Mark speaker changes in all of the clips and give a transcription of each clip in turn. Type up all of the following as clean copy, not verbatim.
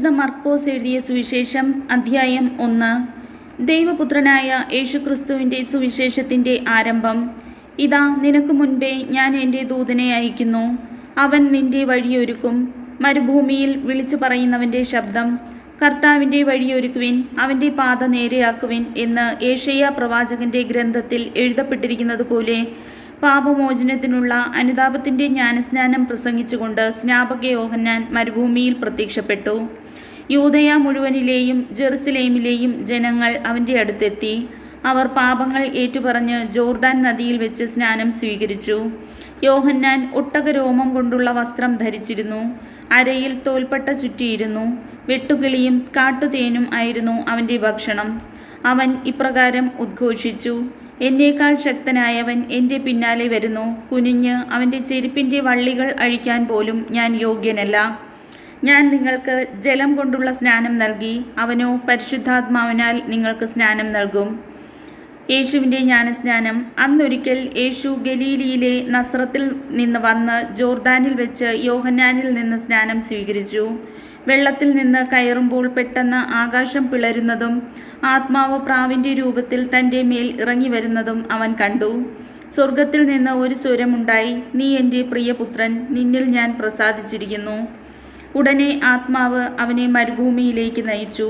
Speaker 1: വിശുദ്ധ മർക്കോസ് എഴുതിയ സുവിശേഷം അധ്യായം 1. ദൈവപുത്രനായ യേശുക്രിസ്തുവിൻ്റെ സുവിശേഷത്തിൻ്റെ ആരംഭം. ഇതാ, നിനക്ക് മുൻപേ ഞാൻ എൻ്റെ ദൂതനെ അയക്കുന്നു. അവൻ നിന്റെ വഴിയൊരുക്കും. മരുഭൂമിയിൽ വിളിച്ചു പറയുന്നവൻ്റെ ശബ്ദം, കർത്താവിൻ്റെ വഴിയൊരുക്കുവിൻ, അവൻ്റെ പാത നേരെയാക്കുവിൻ എന്ന് യേശയ്യാ പ്രവാചകൻ്റെ ഗ്രന്ഥത്തിൽ എഴുതപ്പെട്ടിരിക്കുന്നത് പോലെ പാപമോചനത്തിനുള്ള അനുതാപത്തിൻ്റെ ജ്ഞാനസ്നാനം പ്രസംഗിച്ചുകൊണ്ട് സ്നാപക യോഹന്നാൻ മരുഭൂമിയിൽ പ്രത്യക്ഷപ്പെട്ടു. യൂദയ മുഴുവനിലെയും ജെറുസലേമിലെയും ജനങ്ങൾ അവൻ്റെ അടുത്തെത്തി. അവർ പാപങ്ങൾ ഏറ്റുപറഞ്ഞ് ജോർദാൻ നദിയിൽ വെച്ച് സ്നാനം സ്വീകരിച്ചു. യോഹന്നാൻ ഒട്ടകരോമം കൊണ്ടുള്ള വസ്ത്രം ധരിച്ചിരുന്നു. അരയിൽ തോൽപ്പട്ട ചുറ്റിയിരുന്നു. വെട്ടുകിളിയും കാട്ടുതേനും ആയിരുന്നു അവൻ്റെ ഭക്ഷണം. അവൻ ഇപ്രകാരം ഉദ്ഘോഷിച്ചു: എന്നേക്കാൾ ശക്തനായവൻ എൻ്റെ പിന്നാലെ വരുന്നു. കുനിഞ്ഞ് അവൻ്റെ ചെരുപ്പിൻ്റെ വള്ളികൾ അഴിക്കാൻ പോലും ഞാൻ യോഗ്യനല്ല. ഞാൻ നിങ്ങൾക്ക് ജലം കൊണ്ടുള്ള സ്നാനം നൽകി, അവനോ പരിശുദ്ധാത്മാവിനാൽ നിങ്ങൾക്ക് സ്നാനം നൽകും. യേശുവിൻ്റെ ജ്ഞാനസ്നാനം. അന്നൊരിക്കൽ യേശു ഗലീലിയിലെ നസ്രത്തിൽ നിന്ന് വന്ന് ജോർദാനിൽ വെച്ച് യോഹന്നാനിൽ നിന്ന് സ്നാനം സ്വീകരിച്ചു. വെള്ളത്തിൽ നിന്ന് കയറുമ്പോൾ പെട്ടെന്ന് ആകാശം പിളരുന്നതും ആത്മാവ് പ്രാവിൻ്റെ രൂപത്തിൽ തൻ്റെ മേൽ ഇറങ്ങി വരുന്നതും അവൻ കണ്ടു. സ്വർഗത്തിൽ നിന്ന് ഒരു സ്വരമുണ്ടായി: നീ എൻ്റെ പ്രിയപുത്രൻ, നിന്നിൽ ഞാൻ പ്രസാദിച്ചിരിക്കുന്നു. ഉടനെ ആത്മാവ് അവനെ മരുഭൂമിയിലേക്ക് നയിച്ചു.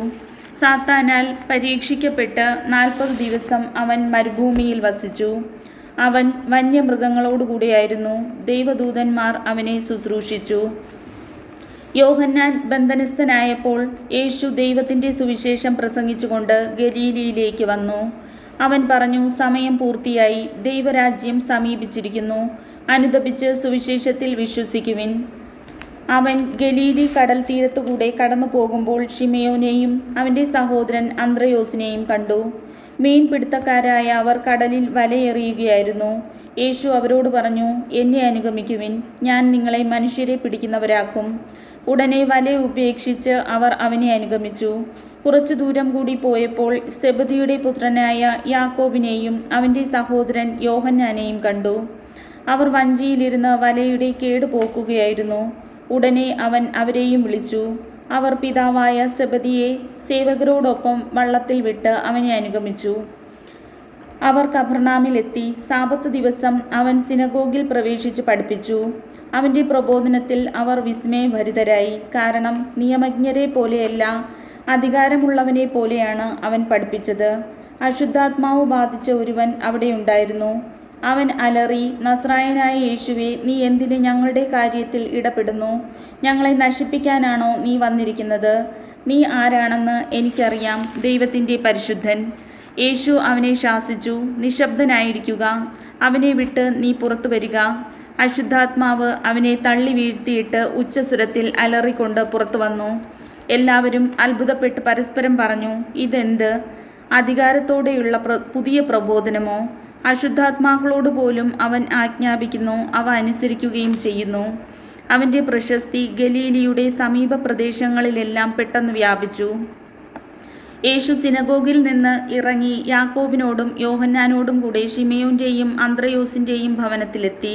Speaker 1: സാത്താനാൽ പരീക്ഷിക്കപ്പെട്ട് 40 ദിവസം അവൻ മരുഭൂമിയിൽ വസിച്ചു. അവൻ വന്യമൃഗങ്ങളോടുകൂടിയായിരുന്നു. ദൈവദൂതന്മാർ അവനെ ശുശ്രൂഷിച്ചു. യോഹന്നാൻ ബന്ധനസ്ഥനായപ്പോൾ യേശു ദൈവത്തിൻ്റെ സുവിശേഷം പ്രസംഗിച്ചുകൊണ്ട് ഗലീലിയിലേക്ക് വന്നു. അവൻ പറഞ്ഞു: സമയം പൂർത്തിയായി, ദൈവരാജ്യം സമീപിച്ചിരിക്കുന്നു. അനുതപിച്ച് സുവിശേഷത്തിൽ വിശ്വസിക്കുവിൻ. അവൻ ഗലീലി കടൽ തീരത്തുകൂടെ കടന്നു പോകുമ്പോൾ ശിമയോനെയും അവൻ്റെ സഹോദരൻ അന്ത്രയോസിനെയും കണ്ടു. മീൻപിടുത്തക്കാരായ അവർ കടലിൽ വലയെറിയുകയായിരുന്നു. യേശു അവരോട് പറഞ്ഞു: എന്നെ അനുഗമിക്കുവിൻ, ഞാൻ നിങ്ങളെ മനുഷ്യരെ പിടിക്കുന്നവരാക്കും. ഉടനെ വല ഉപേക്ഷിച്ച് അവർ അവനെ അനുഗമിച്ചു. കുറച്ചു ദൂരം കൂടി പോയപ്പോൾ സെബദിയുടെ പുത്രനായ യാക്കോബിനെയും അവൻ്റെ സഹോദരൻ യോഹന്നാനെയും കണ്ടു. അവർ വഞ്ചിയിലിരുന്ന് വലയുടെ കേട് പോക്കുകയായിരുന്നു. ഉടനെ അവൻ അവരെയും വിളിച്ചു. അവർ പിതാവായ സെബദിയെ സേവകരോടൊപ്പം വള്ളത്തിൽ വിട്ട് അവനെ അനുഗമിച്ചു. അവർ കഫർനാമിലെത്തി. സാബത്ത് ദിവസം അവൻ സിനഗോഗിൽ പ്രവേശിച്ച് പഠിപ്പിച്ചു. അവൻ്റെ പ്രബോധനത്തിൽ അവർ വിസ്മയഭരിതരായി. കാരണം നിയമജ്ഞരെ പോലെയല്ല, അധികാരമുള്ളവനെ പോലെയാണ് അവൻ പഠിപ്പിച്ചത്. അശുദ്ധാത്മാവ് ബാധിച്ച ഒരുവൻ അവിടെയുണ്ടായിരുന്നു. അവൻ അലറി: നസ്രായനായ യേശുവേ, നീ എന്തിന് ഞങ്ങളുടെ കാര്യത്തിൽ ഇടപെടുന്നു? ഞങ്ങളെ നശിപ്പിക്കാനാണോ നീ വന്നിരിക്കുന്നത്? നീ ആരാണെന്ന് എനിക്കറിയാം, ദൈവത്തിൻ്റെ പരിശുദ്ധൻ. യേശു അവനെ ശാസിച്ചു: നിശബ്ദനായിരിക്കുക, അവനെ വിട്ട് നീ പുറത്തു വരിക. അശുദ്ധാത്മാവ് അവനെ തള്ളി വീഴ്ത്തിയിട്ട് ഉച്ചസ്വരത്തിൽ അലറിക്കൊണ്ട് പുറത്തു വന്നു. എല്ലാവരും അത്ഭുതപ്പെട്ട് പരസ്പരം പറഞ്ഞു: ഇതെന്ത്? അധികാരത്തോടെയുള്ള പുതിയ പ്രബോധനമോ? അശുദ്ധാത്മാക്കളോട് പോലും അവൻ ആജ്ഞാപിക്കുന്നു, അവ അനുസരിക്കുകയും ചെയ്യുന്നു. അവൻ്റെ പ്രശസ്തി ഗലീലിയുടെ സമീപ പ്രദേശങ്ങളിലെല്ലാം പെട്ടെന്ന് വ്യാപിച്ചു. യേശു സിനഗോഗിൽ നിന്ന് ഇറങ്ങി യാക്കോബിനോടും യോഹന്നാനോടും കൂടെ ശിമയോൻ്റെയും അന്ത്രയോസിൻ്റെയും ഭവനത്തിലെത്തി.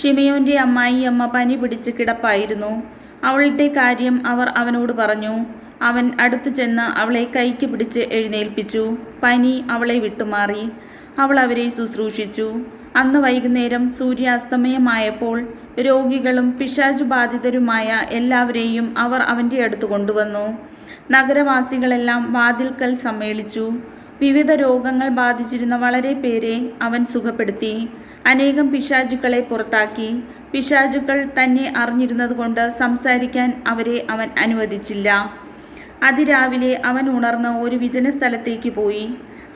Speaker 1: ശിമയോൻ്റെ അമ്മായിയമ്മ പനി പിടിച്ച് കിടപ്പായിരുന്നു. അവളുടെ കാര്യം അവർ അവനോട് പറഞ്ഞു. അവൻ അടുത്തു ചെന്ന് അവളെ കൈക്ക് പിടിച്ച് എഴുന്നേൽപ്പിച്ചു. പനി അവളെ വിട്ടുമാറി. അവൾ അവരെ ശുശ്രൂഷിച്ചു. അന്ന് വൈകുന്നേരം സൂര്യാസ്തമയമായപ്പോൾ രോഗികളും പിശാചുബാധിതരുമായ എല്ലാവരെയും അവർ അവൻ്റെ അടുത്ത് കൊണ്ടുവന്നു. നഗരവാസികളെല്ലാം വാതിൽക്കൽ സമ്മേളിച്ചു. വിവിധ രോഗങ്ങൾ ബാധിച്ചിരുന്ന വളരെ പേരെ അവൻ സുഖപ്പെടുത്തി. അനേകം പിശാചുക്കളെ പുറത്താക്കി. പിശാചുക്കൾ തന്നെ അറിഞ്ഞിരുന്നതുകൊണ്ട് സംസാരിക്കാൻ അവരെ അവൻ അനുവദിച്ചില്ല. അതിരാവിലെ അവൻ ഉണർന്ന് ഒരു വിജന സ്ഥലത്തേക്ക് പോയി.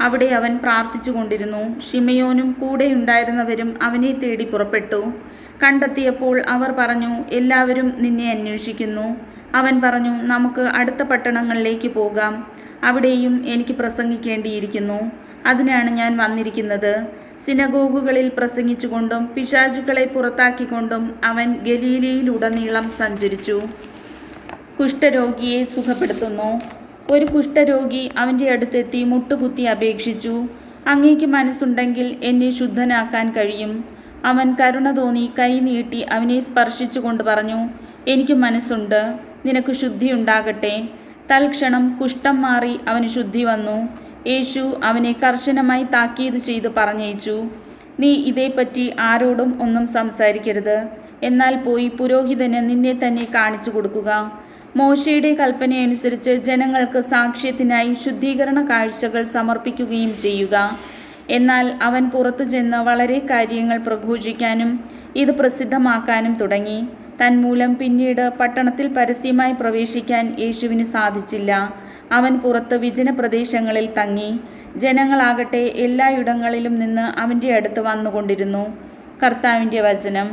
Speaker 1: അവിടെ അവൻ പ്രാർത്ഥിച്ചു കൊണ്ടിരുന്നു. ശിമയോനും കൂടെയുണ്ടായിരുന്നവരും അവനെ തേടി പുറപ്പെട്ടു. കണ്ടെത്തിയപ്പോൾ അവർ പറഞ്ഞു: എല്ലാവരും നിന്നെ അന്വേഷിക്കുന്നു. അവൻ പറഞ്ഞു: നമുക്ക് അടുത്ത പട്ടണങ്ങളിലേക്ക് പോകാം, അവിടെയും എനിക്ക് പ്രസംഗിക്കേണ്ടിയിരിക്കുന്നു. അതിനാണ് ഞാൻ വന്നിരിക്കുന്നത്. സിനഗോഗുകളിൽ പ്രസംഗിച്ചുകൊണ്ടും പിശാചുക്കളെ പുറത്താക്കിക്കൊണ്ടും അവൻ ഗലീലയിലുടനീളം സഞ്ചരിച്ചു. കുഷ്ഠരോഗിയെ സുഖപ്പെടുത്തുന്നു. ഒരു കുഷ്ഠരോഗി അവൻ്റെ അടുത്തെത്തി മുട്ടുകുത്തി അപേക്ഷിച്ചു: അങ്ങേക്ക് മനസ്സുണ്ടെങ്കിൽ എന്നെ ശുദ്ധനാക്കാൻ കഴിയും. അവൻ കരുണ തോന്നി കൈ നീട്ടി അവനെ സ്പർശിച്ചുകൊണ്ട് പറഞ്ഞു: എനിക്ക് മനസ്സുണ്ട്, നിനക്ക് ശുദ്ധിയുണ്ടാകട്ടെ. തൽക്ഷണം കുഷ്ഠം മാറി അവന് ശുദ്ധി വന്നു. യേശു അവനെ കർശനമായി താക്കീത് ചെയ്ത് പറഞ്ഞയച്ചു. നീ ഇതേപ്പറ്റി ആരോടും ഒന്നും സംസാരിക്കരുത്. എന്നാൽ പോയി പുരോഹിതന് നിന്നെ തന്നെ കാണിച്ചു കൊടുക്കുക. മോശയുടെ കൽപ്പനയനുസരിച്ച് ജനങ്ങൾക്ക് സാക്ഷ്യത്തിനായി ശുദ്ധീകരണ കാഴ്ചകൾ സമർപ്പിക്കുകയും ചെയ്യുക. എന്നാൽ അവൻ പുറത്തു ചെന്ന് വളരെ കാര്യങ്ങൾ പ്രഘോഷിക്കാനും ഇത് പ്രസിദ്ധമാക്കാനും തുടങ്ങി. തന്മൂലം പിന്നീട് പട്ടണത്തിൽ പരസ്യമായി പ്രവേശിക്കാൻ യേശുവിന് സാധിച്ചില്ല. അവൻ പുറത്ത് വിജന പ്രദേശങ്ങളിൽ തങ്ങി. ജനങ്ങളാകട്ടെ എല്ലായിടങ്ങളിലും നിന്ന് അവൻ്റെ അടുത്ത് വന്നുകൊണ്ടിരുന്നു. കർത്താവിൻ്റെ വചനം.